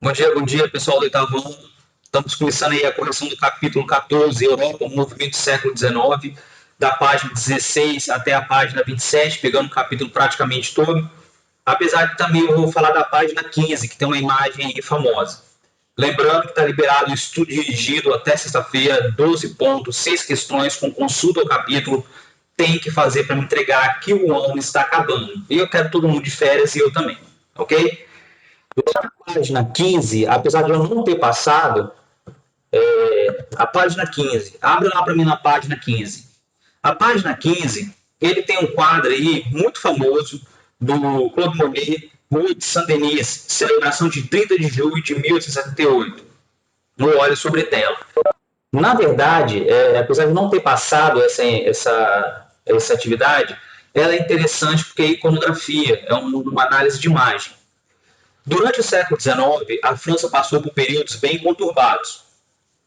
Bom dia, pessoal do oitavo ano. Estamos começando aí a correção do capítulo 14, Europa, o movimento do século XIX, da página 16 até a página 27, pegando o capítulo praticamente todo. Apesar de também eu vou falar da página 15, que tem uma imagem aí famosa. Lembrando que está liberado o estudo dirigido até sexta-feira, 12 pontos, 6 questões com consulta ao capítulo. Tem que fazer para me entregar que o ano está acabando. E eu quero todo mundo de férias e eu também, ok? Página 15, apesar de eu não ter passado, a página 15, abre lá para mim na página 15. A página 15, ele tem um quadro aí muito famoso do Claude Monet, Rue de Saint-Denis, celebração de 30 de julho de 1878, no óleo sobre tela. Na verdade, apesar de não ter passado essa atividade, ela é interessante porque é iconografia, é uma análise de imagem. Durante o século XIX, a França passou por períodos bem conturbados.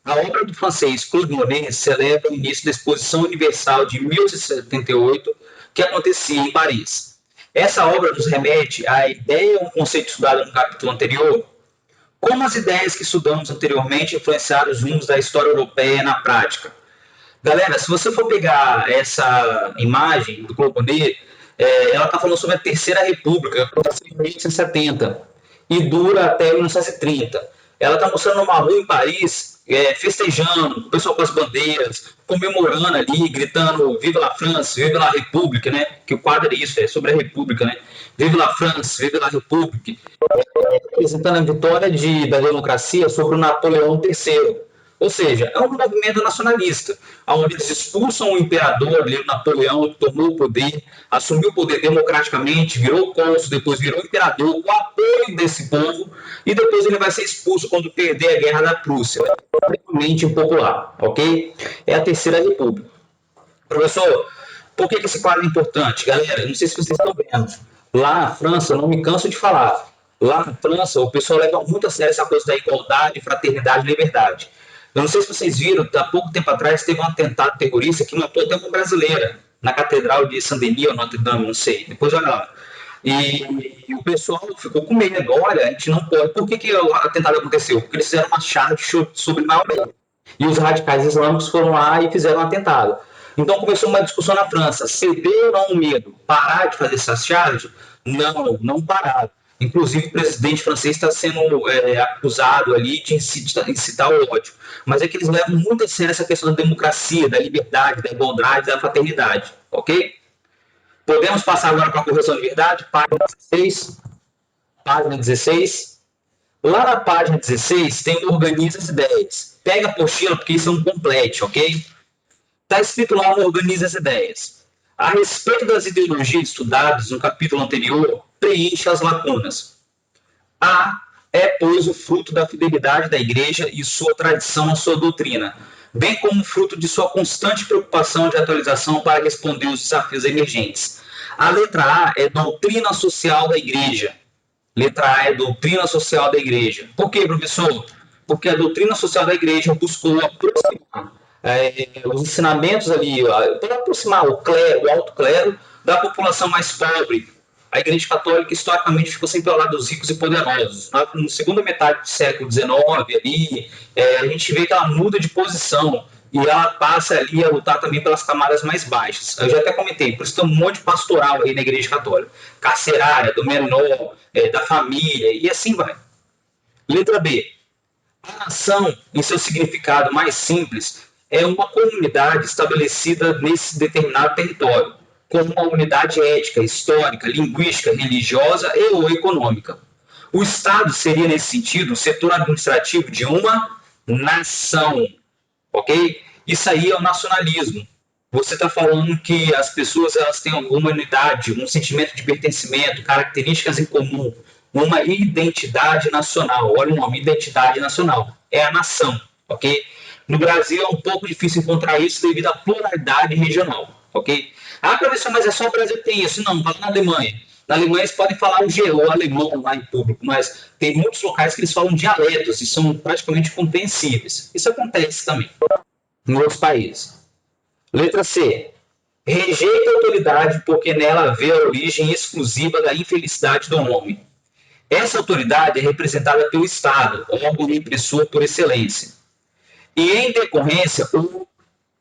A obra do francês Claude Monet celebra o início da Exposição Universal de 1878, que acontecia em Paris. Essa obra nos remete à ideia ou conceito estudado no capítulo anterior, como as ideias que estudamos anteriormente influenciaram os rumos da história europeia na prática. Galera, se você for pegar essa imagem do Claude Monet, ela está falando sobre a Terceira República, que aconteceu em 1870 e dura até 1930. Ela está mostrando uma rua em Paris, festejando, o pessoal com as bandeiras, comemorando ali, gritando Viva la France, Viva la République, né? Que o quadro é isso, é sobre a República, né? Viva la France, Viva la République, representando a vitória da democracia sobre o Napoleão III. Ou seja, é um movimento nacionalista, onde eles expulsam o imperador, ali, o Napoleão, que tomou o poder, assumiu o poder democraticamente, virou cônsul, depois virou imperador, com o apoio desse povo, e depois ele vai ser expulso quando perder a guerra da Prússia. É extremamente impopular, ok? É a Terceira República. Professor, por que esse quadro é importante? Galera, não sei se vocês estão vendo. Lá na França, eu não me canso de falar, lá na França o pessoal leva muito a sério essa coisa da igualdade, fraternidade e liberdade. Eu não sei se vocês viram, há pouco tempo atrás teve um atentado terrorista que matou até uma brasileira, na Catedral de Saint-Denis ou Notre Dame, não sei, depois olha lá. E o pessoal ficou com medo, olha, a gente não pode. Por que o atentado aconteceu? Porque eles fizeram uma charge sobre Maomé. E os radicais islâmicos foram lá e fizeram um atentado. Então começou uma discussão na França, ceder ou não o medo, parar de fazer essas charges? Não, não parar. Inclusive, o presidente francês está sendo acusado ali de incitar o ódio. Mas é que eles levam muito a sério essa questão da democracia, da liberdade, da igualdade, da fraternidade. Ok? Podemos passar agora para a correção de verdade? Página 16. Página 16. Lá na página 16 tem o Organiza as Ideias. Pega a apostila, porque isso é um complete, ok? Está escrito lá no Organiza as Ideias. A respeito das ideologias estudadas no capítulo anterior, preenche as lacunas. A é, pois, o fruto da fidelidade da Igreja e sua tradição à sua doutrina, bem como fruto de sua constante preocupação de atualização para responder aos desafios emergentes. A letra A é doutrina social da Igreja. Letra A é doutrina social da Igreja. Por quê, professor? Porque a doutrina social da Igreja buscou aproximar os ensinamentos ali, para aproximar o clero, o alto clero, da população mais pobre. A Igreja Católica historicamente ficou sempre ao lado dos ricos e poderosos. Na segunda metade do século XIX, ali, a gente vê que ela muda de posição e ela passa ali a lutar também pelas camadas mais baixas. Eu já até comentei, por isso tem um monte de pastoral aí na Igreja Católica. Carcerária, do menor, da família, e assim vai. Letra B. A nação, em seu significado mais simples, é uma comunidade estabelecida nesse determinado território, como uma unidade ética, histórica, linguística, religiosa e ou econômica. O Estado seria, nesse sentido, o setor administrativo de uma nação, ok? Isso aí é o nacionalismo. Você está falando que as pessoas elas têm alguma unidade, um sentimento de pertencimento, características em comum, uma identidade nacional. Olha o nome, identidade nacional. É a nação, ok? No Brasil é um pouco difícil encontrar isso devido à pluralidade regional, ok? Ah, professor, mas é só o Brasil que tem isso. Não, fala na Alemanha. Na Alemanha eles podem falar o alemão lá em público, mas tem muitos locais que eles falam dialetos e são praticamente compreensíveis. Isso acontece também em outros países. Letra C. Rejeita a autoridade porque nela vê a origem exclusiva da infelicidade do homem. Essa autoridade é representada pelo Estado, órgão repressor por excelência. E, em decorrência, o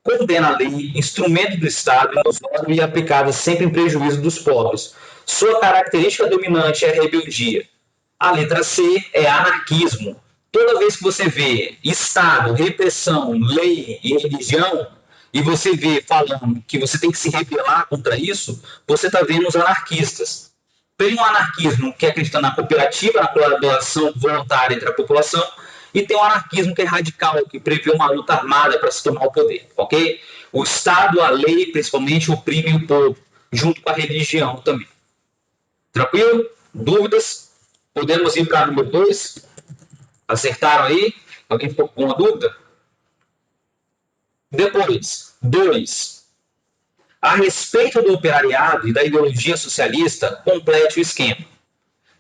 condena a lei, instrumento do Estado, ilusório e aplicada sempre em prejuízo dos pobres. Sua característica dominante é a rebeldia. A letra C é anarquismo. Toda vez que você vê Estado, repressão, lei e religião, e você vê falando que você tem que se rebelar contra isso, você está vendo os anarquistas. Tem um anarquismo que acredita na cooperativa, na colaboração voluntária entre a população, e tem um anarquismo que é radical, que prevê uma luta armada para se tomar o poder, ok? O Estado, a lei, principalmente, oprime o povo, junto com a religião também. Tranquilo? Dúvidas? Podemos ir para a número 2? Acertaram aí? Alguém ficou com uma dúvida? Depois, 2. A respeito do operariado e da ideologia socialista, complete o esquema.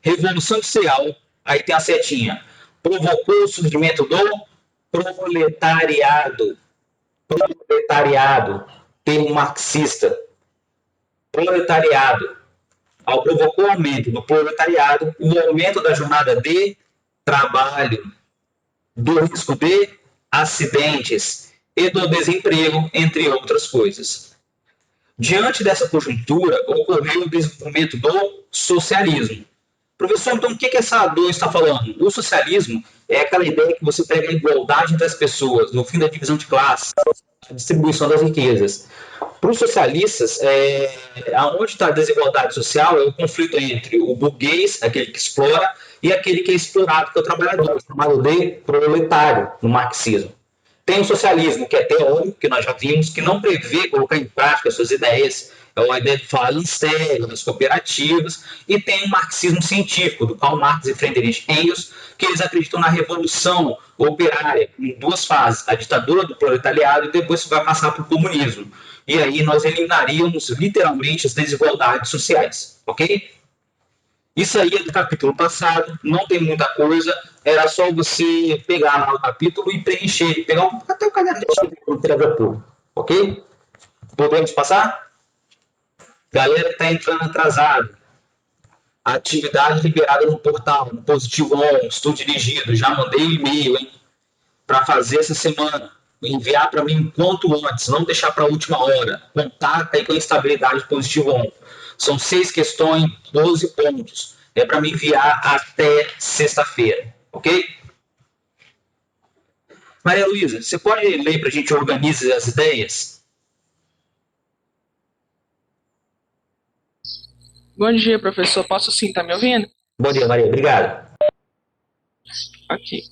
Revolução Industrial, aí tem a setinha, provocou o surgimento do proletariado. Proletariado, termo marxista. Proletariado. Ao provocou o aumento do proletariado, o aumento da jornada de trabalho, do risco de acidentes e do desemprego, entre outras coisas. Diante dessa conjuntura, ocorreu o desenvolvimento do socialismo. Professor, então o que essa 2 está falando? O socialismo é aquela ideia que você pega a igualdade entre as pessoas, no fim da divisão de classes, a distribuição das riquezas. Para os socialistas, aonde está a desigualdade social é o conflito entre o burguês, aquele que explora, e aquele que é explorado, que é o trabalhador, chamado de proletário no marxismo. Tem o socialismo, que é teórico, que nós já vimos, que não prevê colocar em prática suas ideias, é uma ideia de Fallenstein, das cooperativas, e tem o marxismo científico, do Karl Marx e Friedrich Engels, que eles acreditam na revolução operária, em 2 fases, a ditadura do proletariado e depois vai passar para o comunismo. E aí nós eliminaríamos literalmente as desigualdades sociais, ok? Isso aí é do capítulo passado, não tem muita coisa, era só você pegar lá o capítulo e preencher, pegar até o caderno de literatura, ok? Podemos passar? Galera que está entrando atrasado. Atividade liberada no portal, no Positivo On, estudo dirigido, já mandei o e-mail, hein? Para fazer essa semana. Enviar para mim quanto antes, não deixar para a última hora. Contata aí com a estabilidade Positivo On. São 6 questões, 12 pontos. É para me enviar até sexta-feira, ok? Maria Luísa, você pode ler para a gente organizar as ideias? Bom dia, professor. Posso sim, tá me ouvindo? Bom dia, Maria. Obrigado. Ok.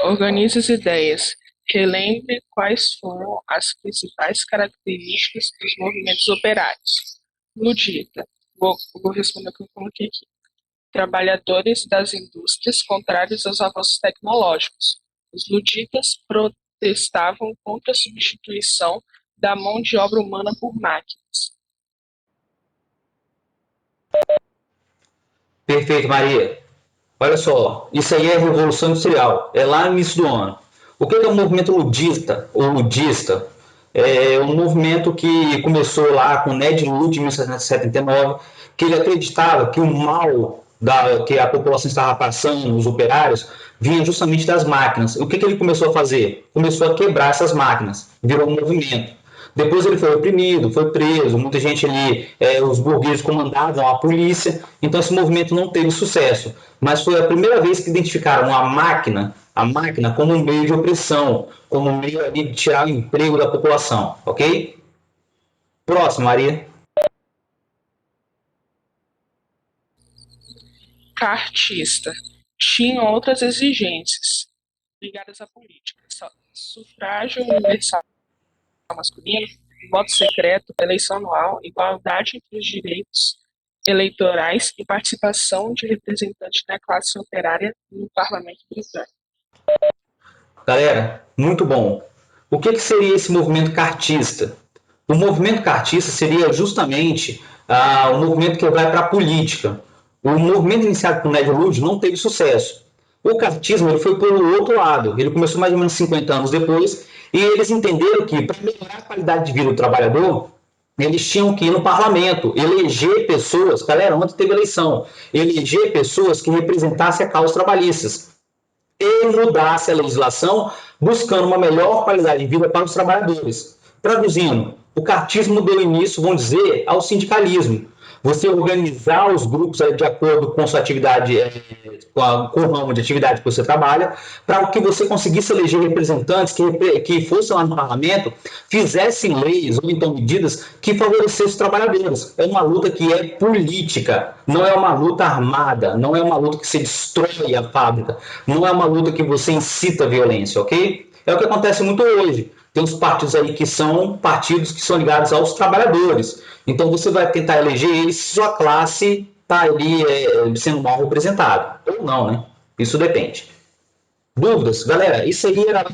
Organize as ideias. Relembre quais foram as principais características dos movimentos operários. Ludita. Vou responder o que eu coloquei aqui. Trabalhadores das indústrias contrários aos avanços tecnológicos. Os luditas protestavam contra a substituição da mão de obra humana por máquinas. Perfeito, Maria. Olha só, isso aí é a Revolução Industrial, é lá no início do ano. O que é o movimento ludista, ou ludista? É um movimento que começou lá com Ned Ludd em 1779, que ele acreditava que o mal que a população estava passando, os operários, vinha justamente das máquinas. O que ele começou a fazer? Começou a quebrar essas máquinas, virou um movimento. Depois ele foi oprimido, foi preso, muita gente ali, os burgueses comandavam a polícia, então esse movimento não teve sucesso. Mas foi a primeira vez que identificaram a máquina como um meio de opressão, como um meio ali de tirar o emprego da população, ok? Próximo, Maria. Cartista. Tinham outras exigências ligadas à política. Sufrágio universal masculino, voto secreto, eleição anual, igualdade entre os direitos eleitorais e participação de representantes da classe operária no parlamento britânico. Galera, muito bom. O que seria esse movimento cartista? O movimento cartista seria justamente o movimento que vai para a política. O movimento iniciado por Ned Ludd não teve sucesso. O cartismo ele foi pelo outro lado. Ele começou mais ou menos 50 anos depois e eles entenderam que para melhorar a qualidade de vida do trabalhador, eles tinham que ir no parlamento, eleger pessoas, galera, ontem teve eleição, eleger pessoas que representassem a causa trabalhistas e mudasse a legislação buscando uma melhor qualidade de vida para os trabalhadores. Traduzindo, o cartismo deu início, vamos dizer, ao sindicalismo. Você organizar os grupos de acordo com sua atividade, com o ramo de atividade que você trabalha, para que você conseguisse eleger representantes que fossem lá no parlamento, fizessem leis ou então medidas que favorecessem os trabalhadores. É uma luta que é política, não é uma luta armada, não é uma luta que se destrói a fábrica, não é uma luta que você incita a violência, ok? É o que acontece muito hoje. Tem uns partidos aí que são partidos que são ligados aos trabalhadores. Então você vai tentar eleger eles se sua classe está ali sendo mal representada. Ou não, né? Isso depende. Dúvidas? Galera, isso aí era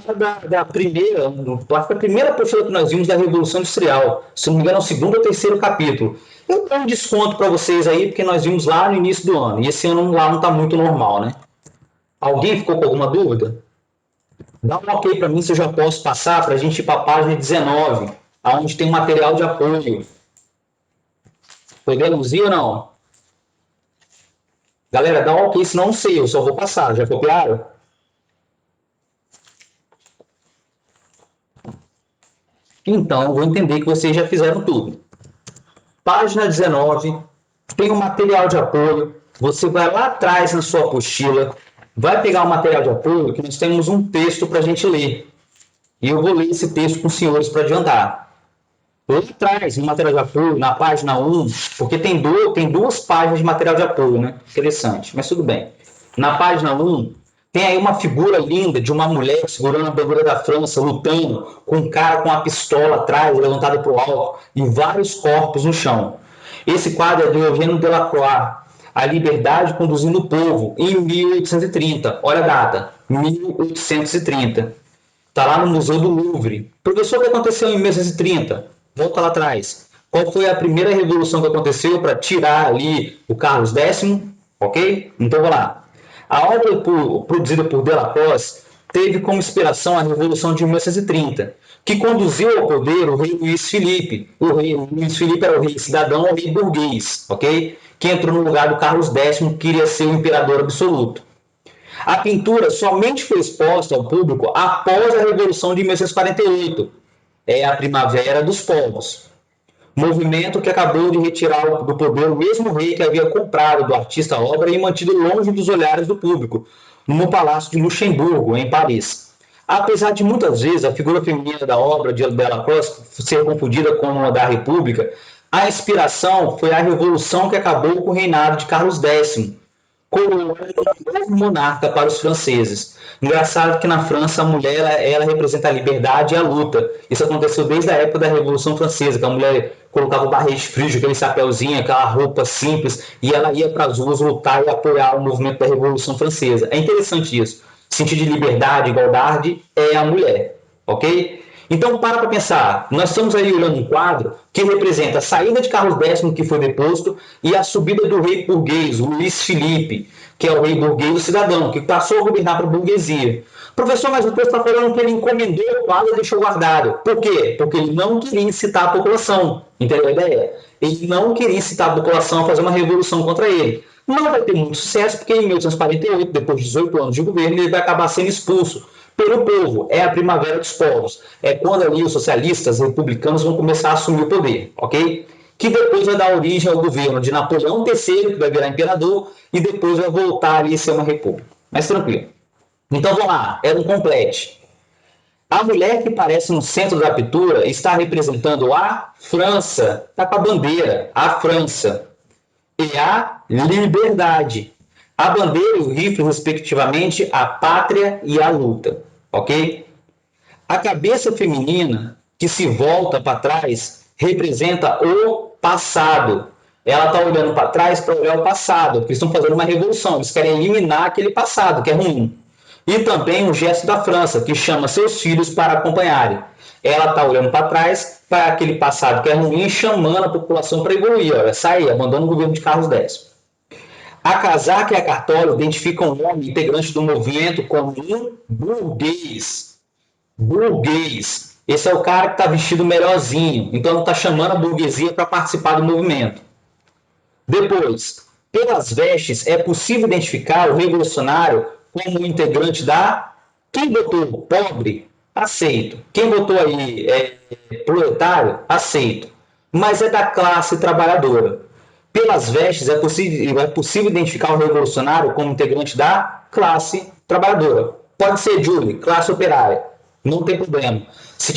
da primeira, acho que a primeira postura que nós vimos da Revolução Industrial. Se não me engano, é o segundo ou terceiro capítulo. Eu dou um desconto para vocês aí, porque nós vimos lá no início do ano. E esse ano lá não está muito normal, né? Alguém ficou com alguma dúvida? Dá um ok para mim se eu já posso passar para a gente ir para a página 19, onde tem material de apoio. Podemos ir ou não? Galera, dá um ok, senão não sei, eu só vou passar. Já copiaram? Então, eu vou entender que vocês já fizeram tudo. Página 19, tem um material de apoio. Você vai lá atrás na sua apostila, vai pegar o material de apoio, que nós temos um texto para a gente ler. E eu vou ler esse texto com os senhores para adiantar. Lá atrás, no material de apoio, na página 1, porque tem duas páginas de material de apoio, né? Interessante, mas tudo bem. Na página 1, tem aí uma figura linda de uma mulher segurando a bandeira da França, lutando, com um cara com uma pistola atrás, levantada para o alto, e vários corpos no chão. Esse quadro é do Eugène Delacroix, A Liberdade Conduzindo o Povo, em 1830. Olha a data, 1830. Está lá no Museu do Louvre. Professor, o que aconteceu em 1830? Volta lá atrás. Qual foi a primeira revolução que aconteceu para tirar ali o Carlos X? Ok? Então, vamos lá. A obra produzida por Delacroix teve como inspiração a Revolução de 1830, que conduziu ao poder o rei Luís Felipe. O rei Luís Felipe era o rei cidadão, o rei burguês, ok? Que entrou no lugar do Carlos X, que queria ser o imperador absoluto. A pintura somente foi exposta ao público após a Revolução de 1848, é a Primavera dos Povos, movimento que acabou de retirar do poder o mesmo rei que havia comprado do artista a obra e mantido longe dos olhares do público, no Palácio de Luxemburgo, em Paris. Apesar de muitas vezes a figura feminina da obra de Delacroix ser confundida com a da República, a inspiração foi a revolução que acabou com o reinado de Carlos X, coroando o novo monarca para os franceses. Engraçado que na França a mulher ela representa a liberdade e a luta. Isso aconteceu desde a época da Revolução Francesa, que a mulher colocava o barrete frígio, aquele chapéuzinho, aquela roupa simples, e ela ia para as ruas lutar e apoiar o movimento da Revolução Francesa. É interessante isso. Sentido de liberdade, igualdade é a mulher, ok? Então, para pensar, nós estamos aí olhando um quadro que representa a saída de Carlos X, que foi deposto, e a subida do rei burguês, Luís Felipe, que é o rei burguês do cidadão, que passou a governar para a burguesia. Professor, mas o texto está falando que ele encomendou o quadro e deixou guardado. Por quê? Porque ele não queria incitar a população. Entendeu a ideia? Ele não queria incitar a população a fazer uma revolução contra ele. Não vai ter muito sucesso, porque em 1848, depois de 18 anos de governo, ele vai acabar sendo expulso pelo povo. É a primavera dos povos. É quando ali os socialistas, republicanos vão começar a assumir o poder, ok? Que depois vai dar origem ao governo de Napoleão III, que vai virar imperador, e depois vai voltar ali a ser uma república. Mas tranquilo. Então vamos lá, era um complete. A mulher que aparece no centro da pintura está representando a França, está com a bandeira, a França, e a liberdade. A bandeira e o rifle, respectivamente, a pátria e a luta, ok? A cabeça feminina que se volta para trás representa o passado. Ela está olhando para trás para olhar o passado, porque eles estão fazendo uma revolução, eles querem eliminar aquele passado, que é ruim. E também o gesto da França, que chama seus filhos para acompanharem. Ela está olhando para trás, para aquele passado que é ruim, chamando a população para evoluir. Olha, sair, abandona o governo de Carlos X. A casaca e a cartola identificam o homem integrante do movimento como um burguês. Burguês. Esse é o cara que está vestido melhorzinho, então não está chamando a burguesia para participar do movimento. Depois, pelas vestes, é possível identificar o revolucionário como integrante da... Quem votou pobre, aceito. Quem votou aí proletário, aceito. Mas é da classe trabalhadora. Pelas vestes, é possível identificar o revolucionário como integrante da classe trabalhadora. Pode ser, Julie, classe operária. Não tem problema. Se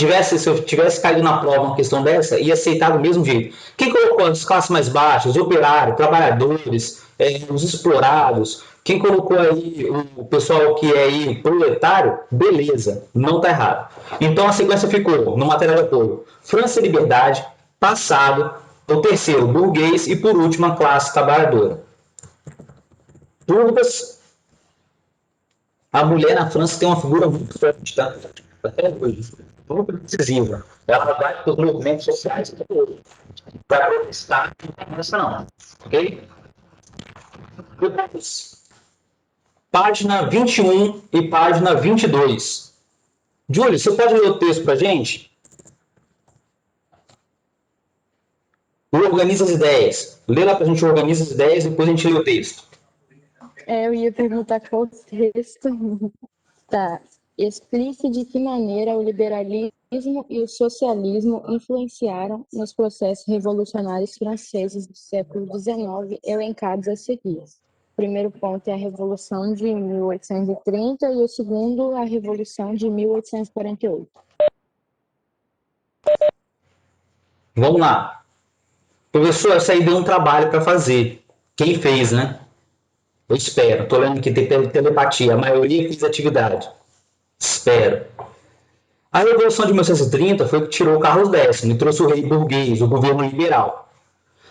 eu tivesse caído na prova uma questão dessa, ia aceitar do mesmo jeito. Quem colocou as classes mais baixas, operários, trabalhadores, os explorados, quem colocou aí o pessoal que é aí proletário, beleza, não está errado. Então a sequência ficou no material de apoio: França e Liberdade, passado, o terceiro, burguês e por último a classe trabalhadora. Dúvidas? A mulher na França tem uma figura muito forte, tá? Até hoje. Muito decisiva. Ela vai para os movimentos sociais até hoje. Para protestar, não pensa não. Ok? Depois, página 21 e página 22. Júlio, você pode ler o texto para a gente? Organiza as ideias. Lê lá para a gente, organiza as ideias e depois a gente lê o texto. Eu ia perguntar qual texto. Tá. Explique de que maneira o liberalismo e o socialismo influenciaram nos processos revolucionários franceses do século XIX, elencados a seguir. O primeiro ponto é a Revolução de 1830 e o segundo, a Revolução de 1848. Vamos lá. Professor, essa aí deu um trabalho para fazer. Quem fez, né? Eu espero. Estou lendo que tem telepatia. A maioria fez atividade. Espero. A Revolução de 1830 foi o que tirou Carlos X e trouxe o rei burguês, o governo liberal.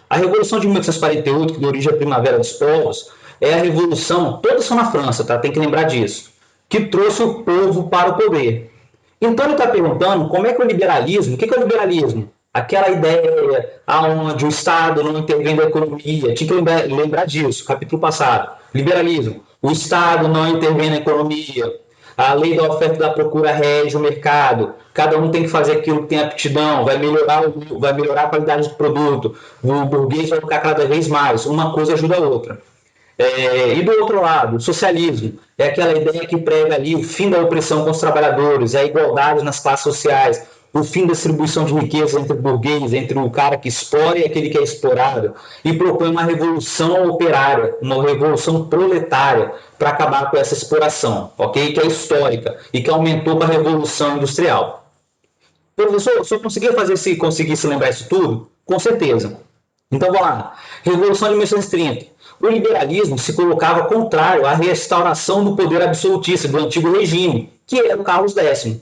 A Revolução de 1848, que deu origem à Primavera dos Povos, é a revolução, todas são na França, tá? Tem que lembrar disso, que trouxe o povo para o poder. Então ele está perguntando como é que o liberalismo, o que é o liberalismo? Aquela ideia aonde o Estado não intervém na economia, tinha que lembrar disso, capítulo passado. Liberalismo, o Estado não intervém na economia, a lei da oferta e da procura rege o mercado, cada um tem que fazer aquilo que tem aptidão, vai melhorar a qualidade do produto, o burguês vai ficar cada vez mais, uma coisa ajuda a outra. E do outro lado, o socialismo é aquela ideia que prega ali o fim da opressão com os trabalhadores, a igualdade nas classes sociais, o fim da distribuição de riqueza entre burguês, entre o cara que explora e aquele que é explorado, e propõe uma revolução operária, uma revolução proletária para acabar com essa exploração, ok? Que é histórica e que aumentou para a revolução industrial. Professor, se eu conseguisse lembrar isso tudo? Com certeza. Então vamos lá. Revolução de 1930. O liberalismo se colocava contrário à restauração do poder absolutista do antigo regime, que era o Carlos X,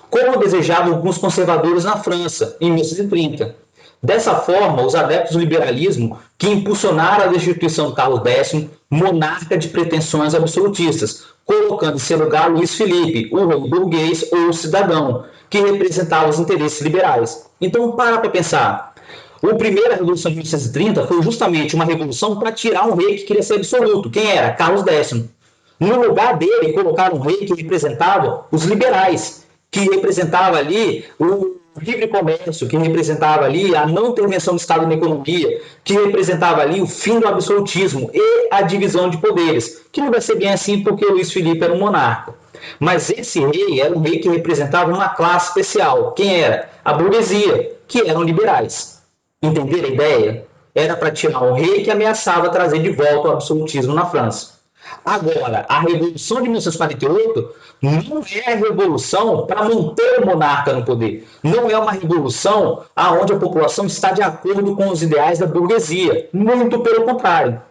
como desejavam alguns conservadores na França, em 1930. Dessa forma, os adeptos do liberalismo, que impulsionaram a destituição do Carlos X, monarca de pretensões absolutistas, colocando em seu lugar Luís Felipe, o rei burguês ou o cidadão, que representava os interesses liberais. Então, para pensar. A primeira Revolução de 1930 foi justamente uma revolução para tirar um rei que queria ser absoluto. Quem era? Carlos X. No lugar dele, colocaram um rei que representava os liberais, que representava ali o livre comércio, que representava ali a não intervenção do Estado na economia, que representava ali o fim do absolutismo e a divisão de poderes, que não vai ser bem assim porque o Luís Felipe era um monarca. Mas esse rei era um rei que representava uma classe especial. Quem era? A burguesia, que eram liberais. Entenderam a ideia? Era para tirar um rei que ameaçava trazer de volta o absolutismo na França. Agora, a Revolução de 1948 não é a revolução para manter o monarca no poder. Não é uma revolução onde a população está de acordo com os ideais da burguesia. Muito pelo contrário.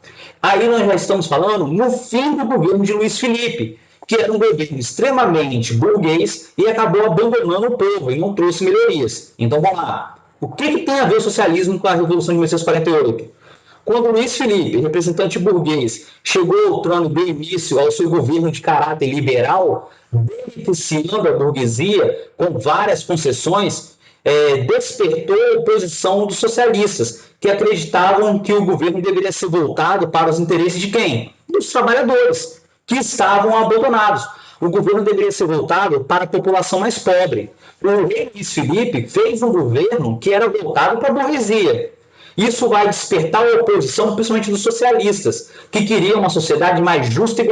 Aí nós já estamos falando no fim do governo de Luís Felipe, que era um governo extremamente burguês e acabou abandonando o povo e não trouxe melhorias. Então vamos lá. O que tem a ver o socialismo com a Revolução de 1948? Quando Luís Felipe, representante burguês, chegou ao trono e deu início ao seu governo de caráter liberal, beneficiando a burguesia com várias concessões, despertou a oposição dos socialistas, que acreditavam que o governo deveria ser voltado para os interesses de quem? Dos trabalhadores, que estavam abandonados. O governo deveria ser voltado para a população mais pobre. O rei Luís Felipe fez um governo que era voltado para a burguesia. Isso vai despertar a oposição, principalmente dos socialistas, que queriam uma sociedade mais justa e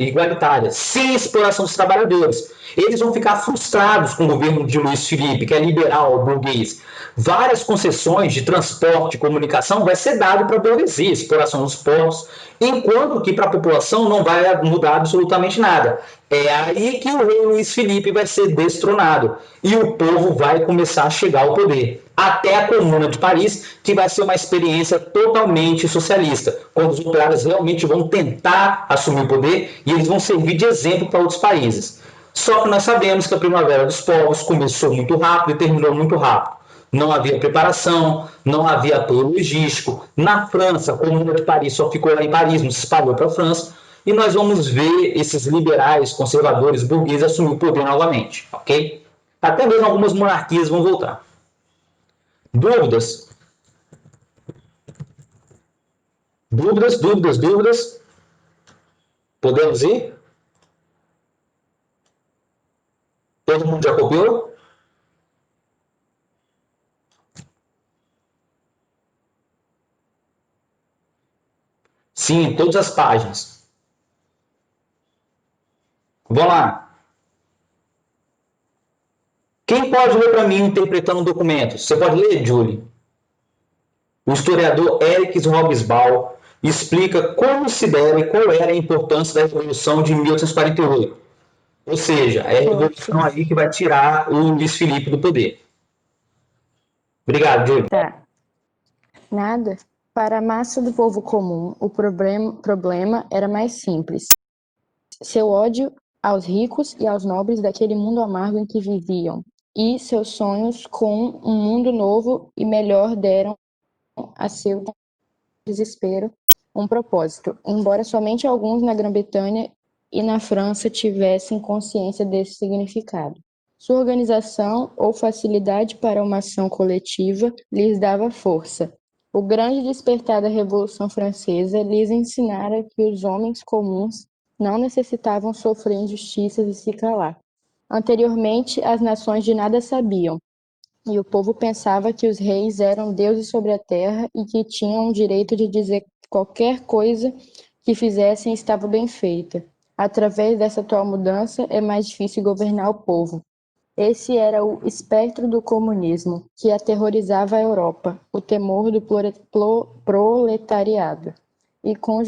igualitária, sem exploração dos trabalhadores. Eles vão ficar frustrados com o governo de Luís Felipe, que é liberal, burguês. Várias concessões de transporte e comunicação vai ser dado para a burguesia, exploração dos povos, enquanto que para a população não vai mudar absolutamente nada. É aí que o rei Luís Felipe vai ser destronado e o povo vai começar a chegar ao poder. Até a Comuna de Paris, que vai ser uma experiência totalmente socialista, quando os operários realmente vão tentar assumir o poder e eles vão servir de exemplo para outros países. Só que nós sabemos que a Primavera dos Povos começou muito rápido e terminou muito rápido. Não havia preparação, não havia apoio logístico. Na França, a Comuna de Paris só ficou lá em Paris, não se espalhou para a França. E nós vamos ver esses liberais, conservadores, burgueses assumir o poder novamente, ok? Até mesmo algumas monarquias vão voltar. Dúvidas? Dúvidas? Podemos ir? Todo mundo já copiou? Sim, todas as páginas. Vamos lá. Quem pode ler para mim interpretando o documento? Você pode ler, Julie? O historiador Eric Hobsbawm explica como se deve e qual era a importância da Revolução de 1848. Ou seja, é a Revolução aí que vai tirar o Luís Felipe do poder. Obrigado, Julie. Tá. Nada. Para a massa do povo comum, o problema era mais simples. Seu ódio aos ricos e aos nobres daquele mundo amargo em que viviam, e seus sonhos com um mundo novo e melhor deram a seu desespero um propósito, embora somente alguns na Grã-Bretanha e na França tivessem consciência desse significado. Sua organização ou facilidade para uma ação coletiva lhes dava força. O grande despertar da Revolução Francesa lhes ensinara que os homens comuns não necessitavam sofrer injustiças e se calar. Anteriormente, as nações de nada sabiam, e o povo pensava que os reis eram deuses sobre a terra e que tinham o direito de dizer que qualquer coisa que fizessem estava bem feita. Através dessa atual mudança, é mais difícil governar o povo. Esse era o espectro do comunismo, que aterrorizava a Europa, o temor do proletariado. E com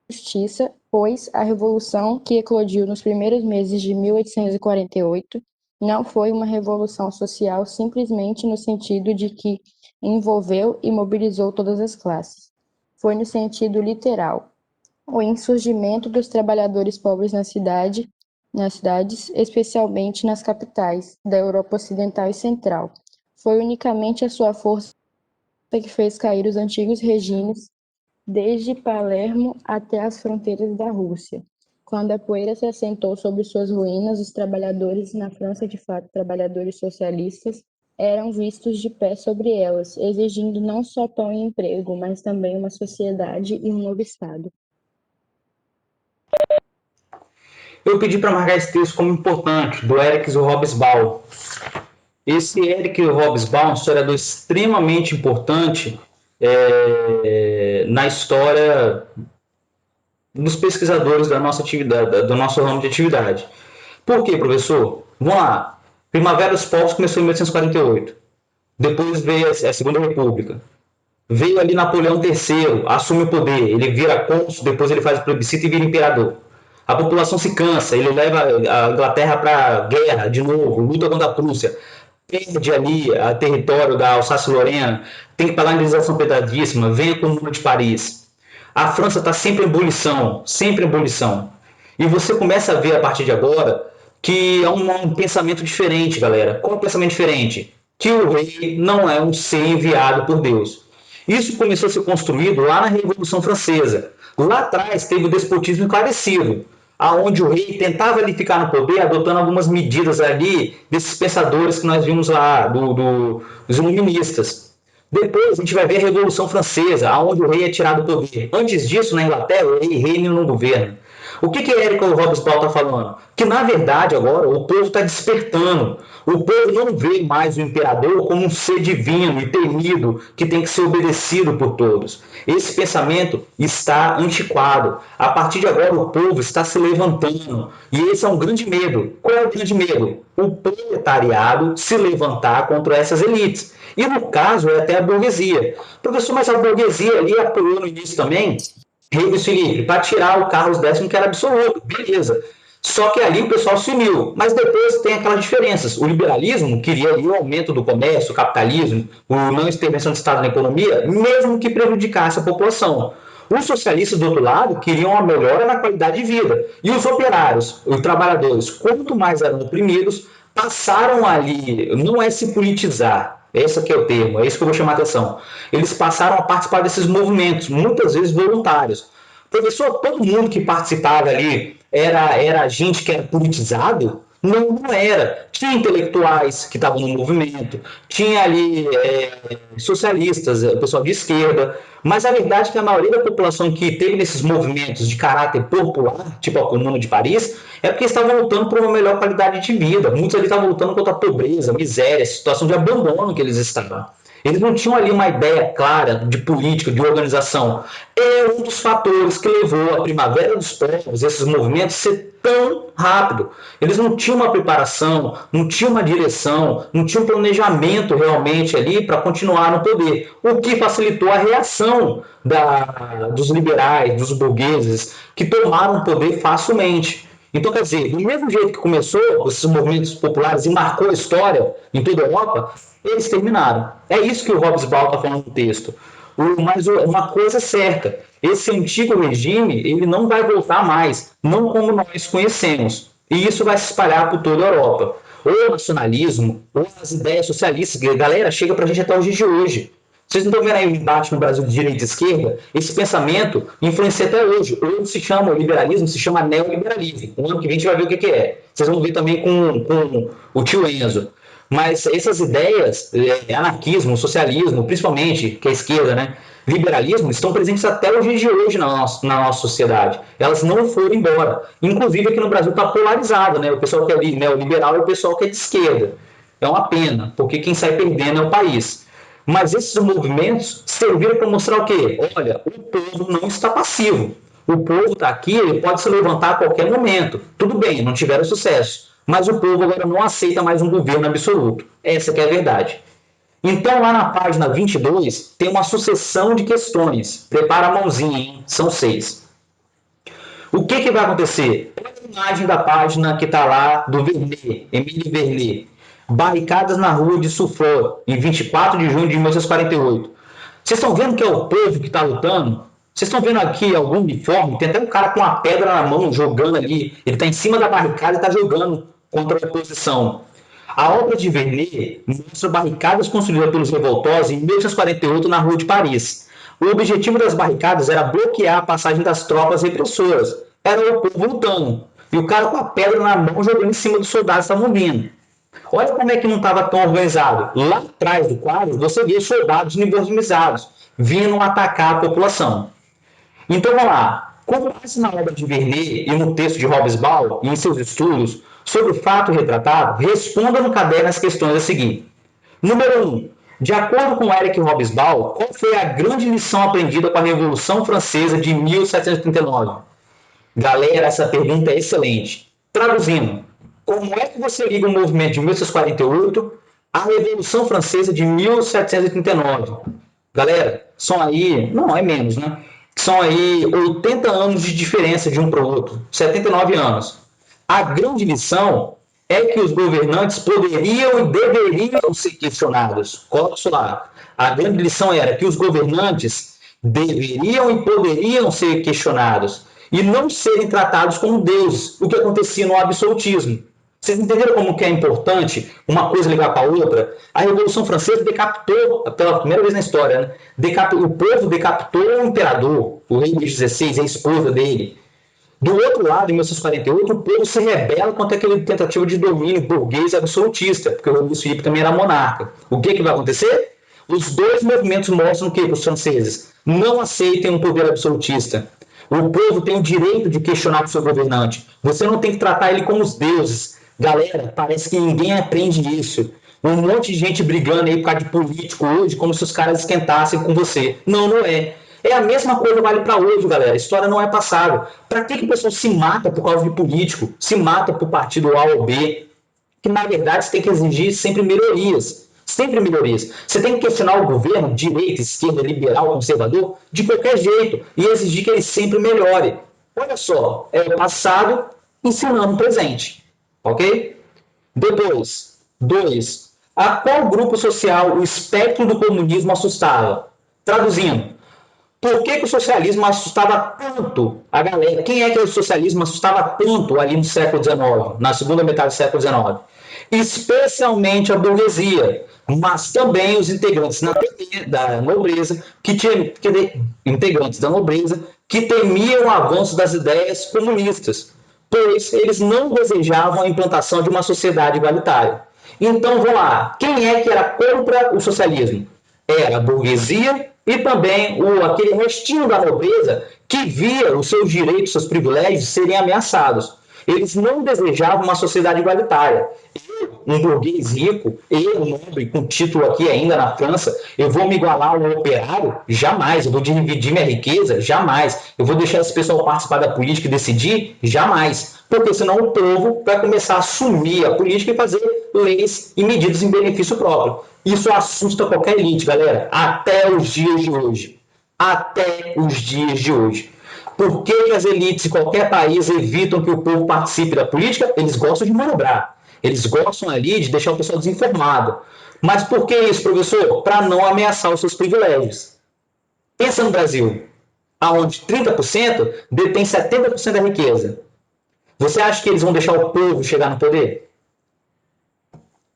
justiça, pois a revolução que eclodiu nos primeiros meses de 1848 não foi uma revolução social simplesmente no sentido de que envolveu e mobilizou todas as classes. Foi no sentido literal. O insurgimento dos trabalhadores pobres nas cidades, especialmente nas capitais da Europa Ocidental e Central. Foi unicamente a sua força que fez cair os antigos regimes, desde Palermo até as fronteiras da Rússia. Quando a poeira se assentou sobre suas ruínas, os trabalhadores, na França de fato trabalhadores socialistas, eram vistos de pé sobre elas, exigindo não só pão e emprego, mas também uma sociedade e um novo Estado. Eu pedi para marcar esse texto como importante, do Eric Hobsbawm. Esse Eric Hobsbawm é um historiador extremamente importante na história dos pesquisadores da nossa atividade, do nosso ramo de atividade. Por quê, professor? Vamos lá. Primavera dos Povos começou em 1848. Depois veio a Segunda República. Veio ali Napoleão III, assume o poder. Ele vira cônsul, depois ele faz o plebiscito e vira imperador. A população se cansa, ele leva a Inglaterra para a guerra de novo, luta contra a Prússia, perde ali o território da Alsácia-Lorena, tem que pagar uma indenização pesadíssima, vem a Comuna de Paris. A França está sempre em ebulição, sempre em ebulição. E você começa a ver a partir de agora que é um pensamento diferente, galera. Qual é o pensamento diferente? Que o rei não é um ser enviado por Deus. Isso começou a ser construído lá na Revolução Francesa. Lá atrás teve o despotismo esclarecido, aonde o rei tentava ali ficar no poder, adotando algumas medidas ali desses pensadores que nós vimos lá, dos iluministas. Depois a gente vai ver a Revolução Francesa, aonde o rei é tirado do poder. Antes disso, na Inglaterra, o rei reina no governo. O que Érica Hobsbawm está falando? Que, na verdade, agora, o povo está despertando. O povo não vê mais o imperador como um ser divino e temido que tem que ser obedecido por todos. Esse pensamento está antiquado. A partir de agora, o povo está se levantando. E esse é um grande medo. Qual é o grande medo? O proletariado se levantar contra essas elites. E, no caso, é até a burguesia. Professor, mas a burguesia ali apoiou no início também Rei Felipe para tirar o Carlos X, que era absoluto. Beleza. Só que ali o pessoal se uniu, mas depois tem aquelas diferenças. O liberalismo queria ali o aumento do comércio, o capitalismo, o não intervenção do Estado na economia, mesmo que prejudicasse a população. Os socialistas, do outro lado, queriam uma melhora na qualidade de vida. E os operários, os trabalhadores, quanto mais eram oprimidos, passaram ali, não é se politizar, esse aqui é o termo, é isso que eu vou chamar a atenção. Eles passaram a participar desses movimentos, muitas vezes voluntários. Professor, todo mundo que participava ali era gente que era politizado? Não, não era. Tinha intelectuais que estavam no movimento, tinha ali socialistas, o pessoal de esquerda, mas a verdade é que a maioria da população que teve nesses movimentos de caráter popular, tipo a Comuna de Paris, é porque estavam lutando por uma melhor qualidade de vida. Muitos ali estavam lutando contra a pobreza, a miséria, a situação de abandono que eles estavam. Eles não tinham ali uma ideia clara de política, de organização. É um dos fatores que levou a Primavera dos Povos, esses movimentos, a ser tão rápido. Eles não tinham uma preparação, não tinham uma direção, não tinham um planejamento realmente ali para continuar no poder. O que facilitou a reação dos liberais, dos burgueses, que tomaram o poder facilmente. Então, quer dizer, do mesmo jeito que começou esses movimentos populares e marcou a história em toda a Europa, eles terminaram. É isso que o Hobsbawm está falando no texto. Mas uma coisa é certa, esse antigo regime ele não vai voltar mais, não como nós conhecemos. E isso vai se espalhar por toda a Europa. Ou o nacionalismo, ou as ideias socialistas, galera, chega para a gente até os dias de hoje. Vocês não estão vendo aí o embate no Brasil de direita e esquerda? Esse pensamento influencia até hoje. Hoje se chama o liberalismo, se chama neoliberalismo. No ano que vem a gente vai ver o que é. Vocês vão ver também com o tio Enzo. Mas essas ideias, anarquismo, socialismo, principalmente, que é a esquerda, né? Liberalismo, estão presentes até os dias de hoje na nossa sociedade. Elas não foram embora. Inclusive aqui no Brasil está polarizado, né? O pessoal que é neoliberal e o pessoal que é de esquerda. É uma pena, porque quem sai perdendo é o país. Mas esses movimentos serviram para mostrar o quê? Olha, o povo não está passivo. O povo está aqui, ele pode se levantar a qualquer momento. Tudo bem, não tiveram sucesso. Mas o povo agora não aceita mais um governo absoluto. Essa que é a verdade. Então, lá na página 22, tem uma sucessão de questões. Prepara a mãozinha, hein? São 6. O que vai acontecer? Olha a imagem da página que está lá do Vernet, Émile Vernet. Barricadas na rua de Soufflot, em 24 de junho de 1948. Vocês estão vendo que é o povo que está lutando? Vocês estão vendo aqui algum uniforme? Tem até um cara com uma pedra na mão, jogando ali. Ele está em cima da barricada e está jogando contra a oposição. A obra de Vernet mostra barricadas construídas pelos revoltosos em 1848 na Rua de Paris. O objetivo das barricadas era bloquear a passagem das tropas repressoras. Era o povo lutando. E o cara com a pedra na mão jogando em cima dos soldados que estavam vindo. Olha como é que não estava tão organizado. Lá atrás do quadro, você vê soldados uniformizados vindo atacar a população. Então, vamos lá. Com base na obra de Vernet e no texto de Hobsbawm e em seus estudos sobre o fato retratado, responda no caderno as questões a seguir. Número 1. De acordo com Eric Hobsbawm, qual foi a grande lição aprendida com a Revolução Francesa de 1789? Galera, essa pergunta é excelente. Traduzindo, como é que você liga o movimento de 1848 à Revolução Francesa de 1789? Galera, são aí, não é menos, né? São aí 80 anos de diferença de um para o outro, 79 anos. A grande lição é que os governantes poderiam e deveriam ser questionados. Coloca isso lá. A grande lição era que os governantes deveriam e poderiam ser questionados e não serem tratados como deuses, o que acontecia no absolutismo. Vocês entenderam como que é importante uma coisa ligar com a outra? A Revolução Francesa decapitou, pela primeira vez na história, né? O povo decapitou o imperador, o rei Luís XVI e a esposa dele. Do outro lado, em 1948, o povo se rebela contra aquele tentativa de domínio burguês absolutista, porque o Luís Felipe também era monarca. O que vai acontecer? Os dois movimentos mostram o que para os franceses? Não aceitem um poder absolutista. O povo tem o direito de questionar o seu governante. Você não tem que tratar ele como os deuses. Galera, parece que ninguém aprende isso. Um monte de gente brigando aí por causa de político hoje, como se os caras esquentassem com você. Não, não é. É a mesma coisa vale para hoje, galera. A história não é passada. Para que o pessoal se mata por causa de político? Se mata por partido A ou B? Que, na verdade, você tem que exigir sempre melhorias. Sempre melhorias. Você tem que questionar o governo, direita, esquerda, liberal, conservador, de qualquer jeito, e exigir que ele sempre melhore. Olha só, é o passado ensinando o presente. Ok? Depois, 2. A qual grupo social o espectro do comunismo assustava? Traduzindo, por que o socialismo assustava tanto a galera? Quem é que o socialismo assustava tanto ali no século XIX, na segunda metade do século XIX? Especialmente a burguesia, mas também os integrantes da nobreza, integrantes da nobreza, que temiam o avanço das ideias comunistas, pois eles não desejavam a implantação de uma sociedade igualitária. Então, vamos lá, quem é que era contra o socialismo? Era a burguesia e também aquele restinho da nobreza que via os seus direitos, seus privilégios serem ameaçados. Eles não desejavam uma sociedade igualitária. Eu, um burguês rico, eu, nobre, com título aqui ainda na França, eu vou me igualar ao operário? Jamais. Eu vou dividir minha riqueza? Jamais. Eu vou deixar esse pessoal participar da política e decidir? Jamais. Porque senão o povo vai começar a assumir a política e fazer leis e medidas em benefício próprio. Isso assusta qualquer elite, galera, até os dias de hoje. Até os dias de hoje. Por que as elites de qualquer país evitam que o povo participe da política? Eles gostam de manobrar. Eles gostam ali de deixar o pessoal desinformado. Mas por que isso, professor? Para não ameaçar os seus privilégios. Pensa no Brasil, onde 30% detém 70% da riqueza. Você acha que eles vão deixar o povo chegar no poder?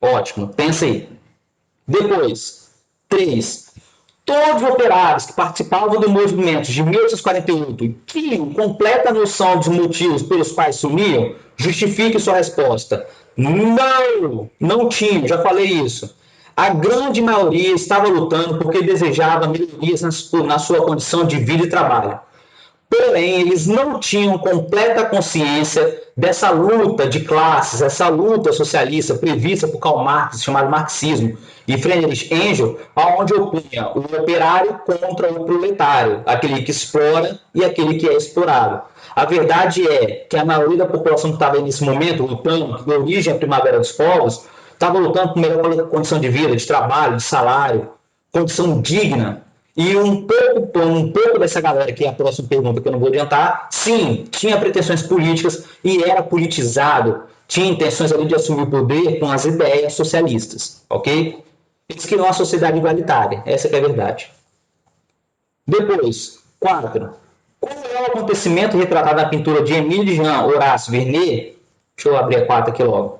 Ótimo, pensa aí. Depois, 3. Todos os operários que participavam do movimento de 1848 tinham completa noção dos motivos pelos quais sumiam? Justifique sua resposta. Não, não tinham, já falei isso. A grande maioria estava lutando porque desejava melhorias na sua condição de vida e trabalho. Porém, eles não tinham completa consciência dessa luta de classes, essa luta socialista prevista por Karl Marx, chamado marxismo, e Friedrich Engels, onde opunha o operário contra o proletário, aquele que explora e aquele que é explorado. A verdade é que a maioria da população que estava nesse momento lutando, que deu origem à Primavera dos Povos, estava lutando por melhor condição de vida, de trabalho, de salário, condição digna. E um pouco dessa galera, que é a próxima pergunta que eu não vou adiantar, sim, tinha pretensões políticas e era politizado, tinha intenções ali de assumir o poder com as ideias socialistas, ok? Eles queriam uma sociedade igualitária, essa que é a verdade. Depois, 4. Qual é o acontecimento retratado na pintura de Émile Jean Horace Vernet? Deixa eu abrir a 4 aqui logo.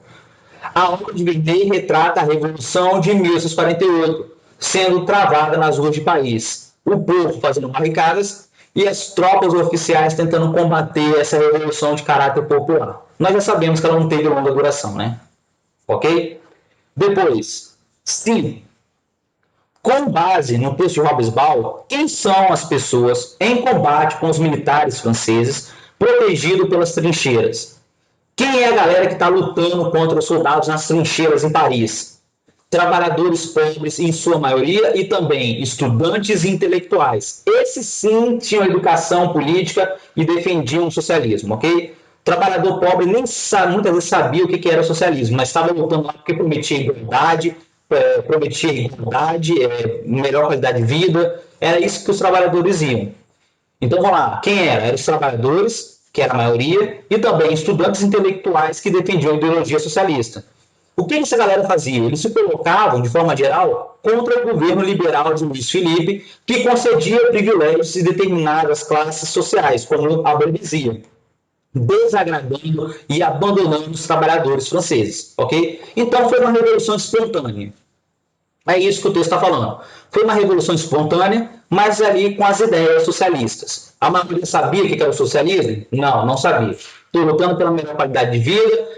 A obra de Vernet retrata a Revolução de 1848, sendo travada nas ruas de Paris. O povo fazendo barricadas e as tropas oficiais tentando combater essa revolução de caráter popular. Nós já sabemos que ela não teve longa duração, né? Ok? Depois, 5. Com base no texto de Robespierre, quem são as pessoas em combate com os militares franceses protegidos pelas trincheiras? Quem é a galera que está lutando contra os soldados nas trincheiras em Paris? Trabalhadores pobres, em sua maioria, e também estudantes e intelectuais. Esses sim tinham educação política e defendiam o socialismo, ok? Trabalhador pobre nem sabe, muitas vezes sabia o que era o socialismo, mas estava lutando lá porque prometia igualdade, melhor qualidade de vida. Era isso que os trabalhadores iam. Então vamos lá, quem era? Eram os trabalhadores, que era a maioria, e também estudantes intelectuais que defendiam a ideologia socialista. O que essa galera fazia? Eles se colocavam, de forma geral, contra o governo liberal de Luiz Felipe, que concedia privilégios a determinadas classes sociais, como a burguesia, desagradando e abandonando os trabalhadores franceses, ok? Então foi uma revolução espontânea. É isso que o texto está falando. Foi uma revolução espontânea, mas ali com as ideias socialistas. A maioria sabia o que era o socialismo? Não, não sabia. Estou lutando pela melhor qualidade de vida,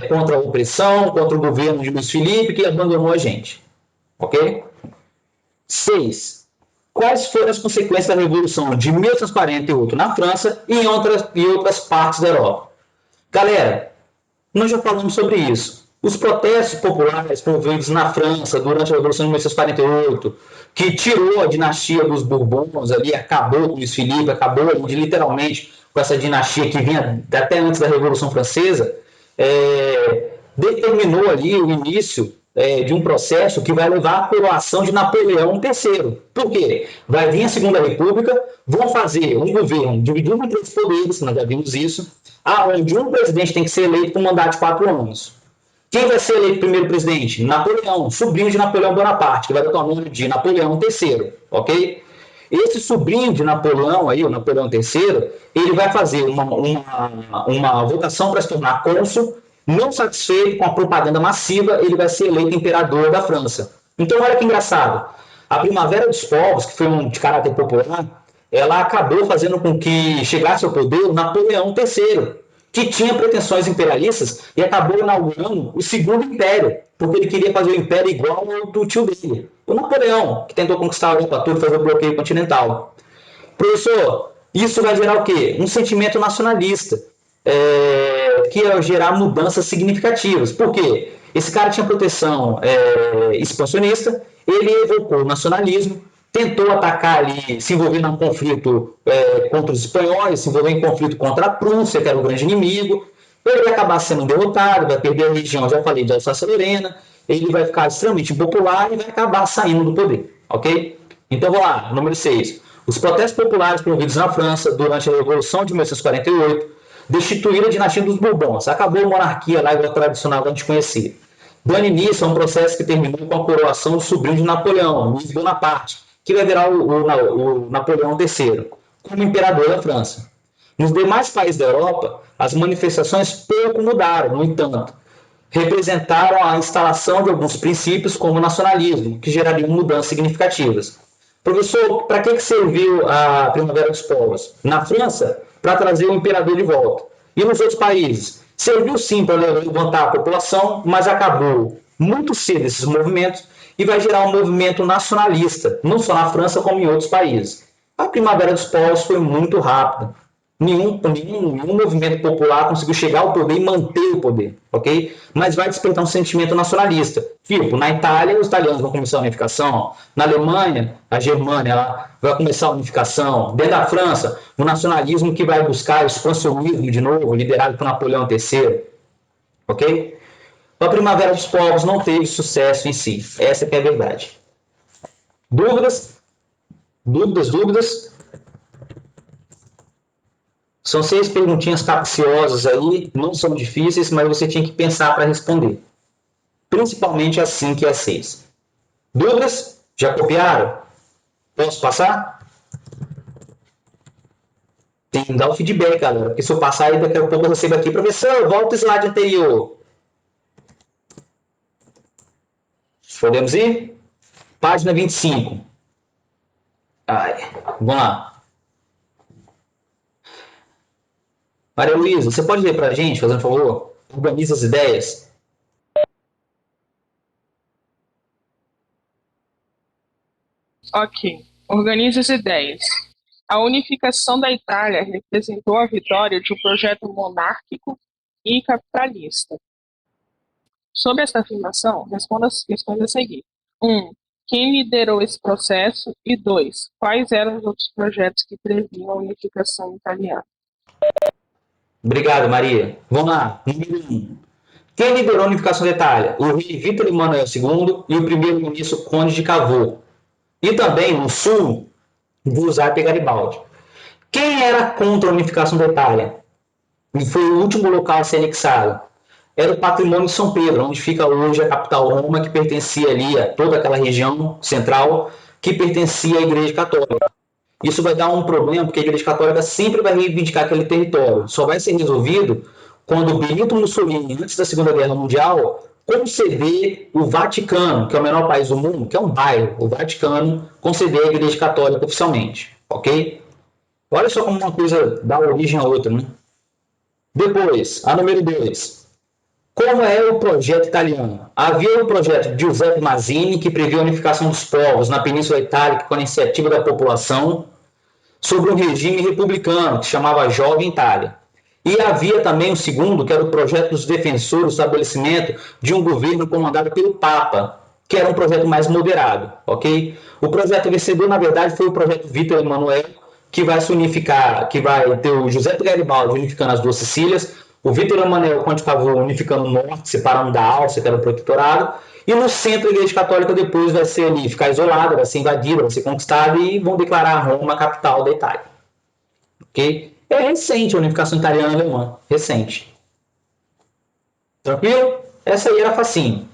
contra a opressão, contra o governo de Luiz Felipe, que abandonou a gente. Ok? 6. Quais foram as consequências da Revolução de 1848 na França e em outras partes da Europa? Galera, nós já falamos sobre isso. Os protestos populares promovidos na França durante a Revolução de 1848, que tirou a dinastia dos Bourbons ali, acabou com Luís Filipe, acabou literalmente com essa dinastia que vinha até antes da Revolução Francesa, determinou ali o início de um processo que vai levar à coroação de Napoleão III. Por quê? Vai vir a Segunda República, vão fazer um governo dividido em 3 poderes, nós já vimos isso, onde um presidente tem que ser eleito por um mandato de 4 anos. Quem vai ser eleito primeiro presidente? Napoleão, sobrinho de Napoleão Bonaparte, que vai dar o nome de Napoleão III, ok? Esse sobrinho de Napoleão, aí, o Napoleão III, ele vai fazer uma votação para se tornar cônsul. Não satisfeito com a propaganda massiva, ele vai ser eleito imperador da França. Então, olha que engraçado. A Primavera dos Povos, que foi de caráter popular, ela acabou fazendo com que chegasse ao poder o Napoleão III, que tinha pretensões imperialistas e acabou inaugurando o Segundo Império, porque ele queria fazer o império igual ao do tio dele, o Napoleão, que tentou conquistar a Europa toda e fazer o bloqueio continental. Professor, isso vai gerar o quê? Um sentimento nacionalista, que ia gerar mudanças significativas. Por quê? Esse cara tinha proteção expansionista, ele evocou o nacionalismo, tentou atacar ali, se envolver num conflito contra os espanhóis, se envolver em conflito contra a Prússia, que era o grande inimigo. Ele vai acabar sendo derrotado, vai perder a região, já falei, de Alsácia-Lorena, ele vai ficar extremamente impopular e vai acabar saindo do poder, ok? Então, vamos lá, número 6. Os protestos populares promovidos na França durante a Revolução de 1848 destituíram a dinastia dos Bourbons, acabou a monarquia lá igual tradicional que a gente conhecia. Dando início a um processo que terminou com a coroação do sobrinho de Napoleão, Luís Bonaparte, que vai virar o Napoleão III, como imperador da França. Nos demais países da Europa, as manifestações pouco mudaram, no entanto, representaram a instalação de alguns princípios como o nacionalismo, que gerariam mudanças significativas. Professor, para que serviu a Primavera dos Povos? Na França, para trazer o imperador de volta. E nos outros países? Serviu sim para levantar a população, mas acabou muito cedo esses movimentos e vai gerar um movimento nacionalista, não só na França como em outros países. A Primavera dos Povos foi muito rápida. Nenhum movimento popular conseguiu chegar ao poder e manter o poder, ok? Mas vai despertar um sentimento nacionalista. Tipo, na Itália, os italianos vão começar a unificação. Na Alemanha, a Germânia vai começar a unificação. Dentro da França, o nacionalismo que vai buscar o expansionismo de novo, liderado por Napoleão III, ok? A Primavera dos Povos não teve sucesso em si. Essa que é a verdade. Dúvidas? Dúvidas? São 6 perguntinhas capciosas aí, não são difíceis, mas você tinha que pensar para responder. Principalmente a 5 e a 6. Dúvidas? Já copiaram? Posso passar? Tem que dar o feedback, galera, porque se eu passar aí daqui a pouco eu recebo aqui, professor, volta o slide anterior. Podemos ir? Página 25. Vamos lá. Maria Luísa, você pode ler para a gente, fazendo um favor? Organiza as ideias. Ok. Organize as ideias. A unificação da Itália representou a vitória de um projeto monárquico e capitalista. Sobre essa afirmação, responda as questões a seguir. 1. Quem liderou esse processo? E 2. Quais eram os outros projetos que previam a unificação italiana? Obrigado, Maria. Vamos lá. Número 1. Quem liderou a unificação da Itália? O rei Vítor Emanuel II e o primeiro-ministro Conde de Cavour. E também, no sul, Giuseppe Garibaldi. Quem era contra a unificação da Itália? E foi o último local a ser anexado. Era o patrimônio de São Pedro, onde fica hoje a capital Roma, que pertencia ali a toda aquela região central, que pertencia à Igreja Católica. Isso vai dar um problema, porque a Igreja Católica sempre vai reivindicar aquele território. Só vai ser resolvido quando Benito Mussolini, antes da Segunda Guerra Mundial, conceder o Vaticano, que é o menor país do mundo, que é um bairro, o Vaticano, conceder a Igreja Católica oficialmente, ok? Olha só como uma coisa dá origem a outra, né? Depois, a número 2. Como é o projeto italiano? Havia o projeto de Giuseppe Mazzini, que previa a unificação dos povos na Península Itálica com a iniciativa da população, sobre um regime republicano, que se chamava Jovem Itália. E havia também o segundo, que era o projeto dos defensores, o estabelecimento de um governo comandado pelo Papa, que era um projeto mais moderado, ok? O projeto vencedor, na verdade, foi o projeto Vítor Emanuel, que vai se unificar, que vai ter o Giuseppe Garibaldi unificando as duas Sicílias, o Vítor Emanuel Conde Cavour unificando o norte, separando da Áustria, que era o protetorado, e no centro a Igreja Católica depois vai ser ali, ficar isolada, vai ser invadida, vai ser conquistada e vão declarar Roma a capital da Itália. Ok? É recente a unificação italiana e alemã, recente. Tranquilo? Essa aí era facinho.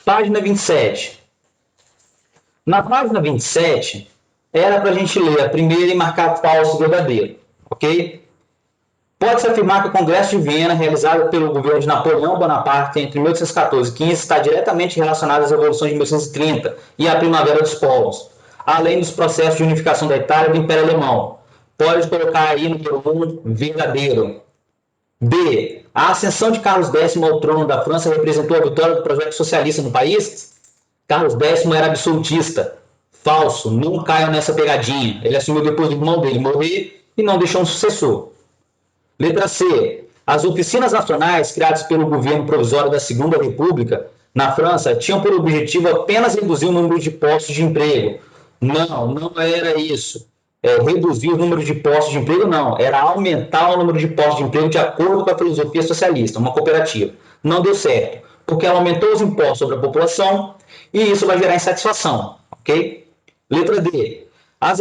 Página 27. Na página 27, era para a gente ler a primeira e marcar falso e verdadeiro. Ok? Pode-se afirmar que o Congresso de Viena, realizado pelo governo de Napoleão Bonaparte entre 1814 e 15, está diretamente relacionado às revoluções de 1830 e à Primavera dos Povos, além dos processos de unificação da Itália e do Império Alemão. Pode colocar aí número 1, verdadeiro. B. A ascensão de Carlos X ao trono da França representou a vitória do projeto socialista no país? Carlos X era absolutista. Falso, não caiam nessa pegadinha. Ele assumiu depois do irmão dele morrer e não deixou um sucessor. Letra C. As oficinas nacionais, criadas pelo governo provisório da Segunda República, na França, tinham por objetivo apenas reduzir o número de postos de emprego. Não, não era isso. Reduzir o número de postos de emprego, não. Era aumentar o número de postos de emprego de acordo com a filosofia socialista, uma cooperativa. Não deu certo, porque ela aumentou os impostos sobre a população e isso vai gerar insatisfação. Ok? Letra D. As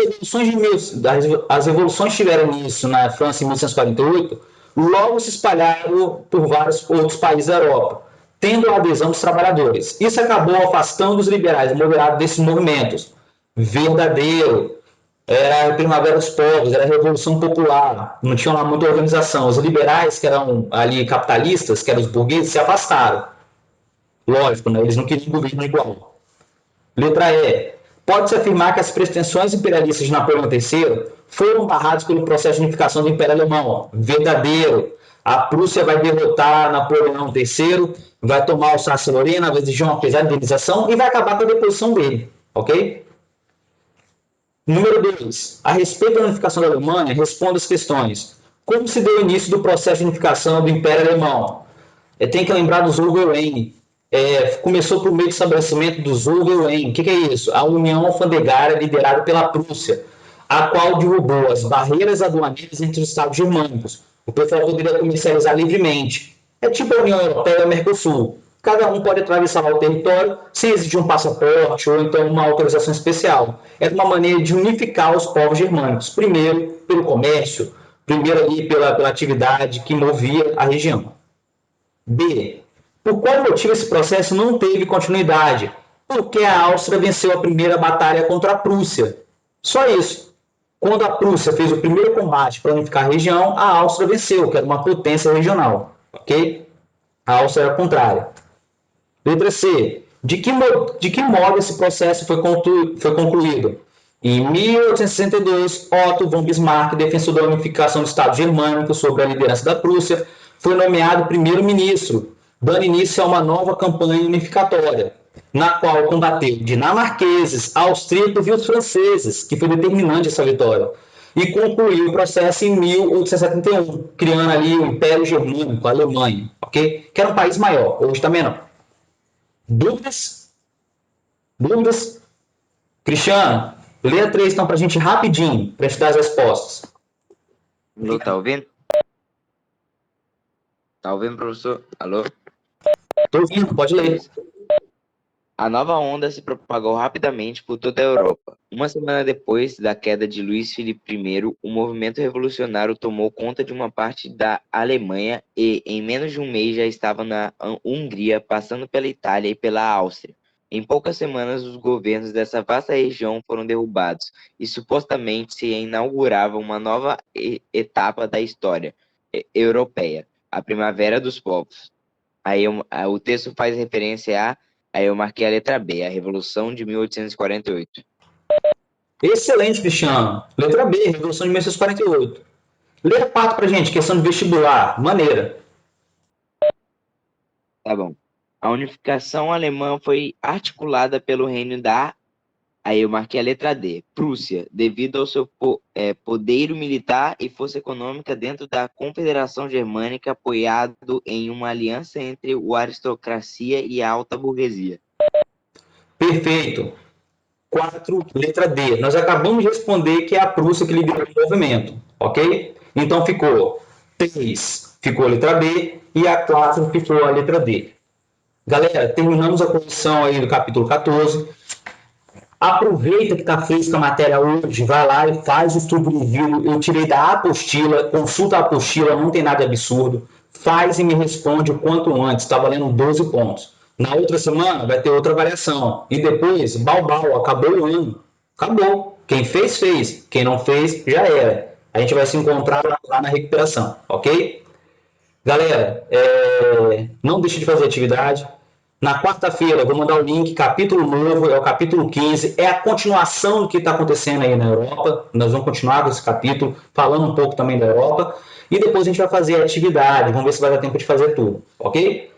revoluções tiveram início na França em 1848, logo se espalharam por vários outros países da Europa, tendo a adesão dos trabalhadores. Isso acabou afastando os liberais moderados desses movimentos. Verdadeiro. Era a Primavera dos Povos, era a Revolução Popular, não tinha lá muita organização. Os liberais, que eram ali capitalistas, que eram os burgueses, se afastaram. Lógico, né? Eles não queriam um governo igual. Letra E. Pode-se afirmar que as pretensões imperialistas de Napoleão III foram barradas pelo processo de unificação do Império Alemão. Verdadeiro. A Prússia vai derrotar Napoleão III, vai tomar Alsácia-Lorena, vai exigir uma pesada indenização e vai acabar com a deposição dele. Ok? Número 2. A respeito da unificação da Alemanha, responda as questões. Como se deu o início do processo de unificação do Império Alemão? Tem que lembrar do Zollverein. Começou por meio do estabelecimento do Zollverein. O que é isso? A União Alfandegária liderada pela Prússia, a qual derrubou as barreiras aduaneiras entre os Estados germânicos. O pessoal poderia comercializar livremente. É tipo a União Europeia e a Mercosul. Cada um pode atravessar o território sem exigir um passaporte ou então uma autorização especial. Era uma maneira de unificar os povos germânicos. Primeiro, pelo comércio. Primeiro ali pela atividade que movia a região. B. Por qual motivo esse processo não teve continuidade? Porque a Áustria venceu a primeira batalha contra a Prússia. Só isso. Quando a Prússia fez o primeiro combate para unificar a região, a Áustria venceu, que era uma potência regional. Ok? A Áustria era a contrária. Letra C. De que modo esse processo foi concluído? Em 1862, Otto von Bismarck, defensor da unificação do Estado germânico sob a liderança da Prússia, foi nomeado primeiro-ministro, dando início a uma nova campanha unificatória, na qual combateu dinamarqueses, austríacos e os franceses, que foi determinante essa vitória, e concluiu o processo em 1871, criando ali o Império Germânico, a Alemanha, ok? Que era um país maior, hoje também não. Dúvidas? Dúvidas? Cristiano, lê a 3 então para a gente rapidinho, para te dar as respostas. Alô, tá ouvindo? Tá ouvindo, professor? Alô? Estou ouvindo, pode ler. A nova onda se propagou rapidamente por toda a Europa. Uma semana depois da queda de Luís Filipe I, o movimento revolucionário tomou conta de uma parte da Alemanha e, em menos de um mês, já estava na Hungria, passando pela Itália e pela Áustria. Em poucas semanas, os governos dessa vasta região foram derrubados e supostamente se inaugurava uma nova etapa da história europeia, a Primavera dos Povos. Aí o texto faz referência Aí eu marquei a letra B, a Revolução de 1848. Excelente, Cristiano. Letra B, Revolução de 1848. Lê a 4 pra gente, questão de vestibular. Maneira. Tá bom. A unificação alemã foi articulada pelo reino da... Aí eu marquei a letra D, Prússia, devido ao seu poderio militar e força econômica dentro da Confederação Germânica, apoiado em uma aliança entre a aristocracia e a alta burguesia. Perfeito. 4, letra D. Nós acabamos de responder que é a Prússia que liderou o movimento, ok? Então ficou 3, ficou a letra B, e a 4 ficou a letra D. Galera, terminamos a correção aí do capítulo 14. Aproveita que está fresca a matéria hoje, vai lá e faz o estudo review. Eu tirei da apostila, consulta a apostila, não tem nada de absurdo. Faz e me responde o quanto antes, está valendo 12 pontos. Na outra semana vai ter outra variação. E depois, balbal, acabou o ano. Acabou. Quem fez, fez. Quem não fez, já era. A gente vai se encontrar lá na recuperação, ok? Galera, não deixe de fazer atividade. Na quarta-feira, eu vou mandar o link, capítulo novo, é o capítulo 15, é a continuação do que está acontecendo aí na Europa. Nós vamos continuar com esse capítulo, falando um pouco também da Europa. E depois a gente vai fazer a atividade, vamos ver se vai dar tempo de fazer tudo, ok?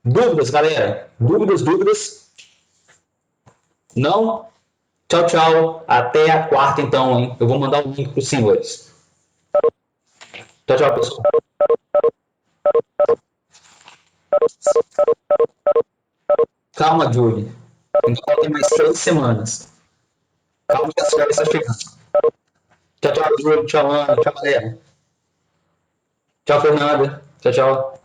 Dúvidas, galera? Dúvidas? Não? Tchau, tchau. Até a quarta, então, hein? Eu vou mandar o link para os senhores. Tchau, tchau, pessoal. Calma, Julie. Então tem mais 6 semanas. Calma que a senhora está chegando. Tchau, tchau, Julie. Tchau, Ana. Tchau, galera. Tchau, Fernanda. Tchau, tchau.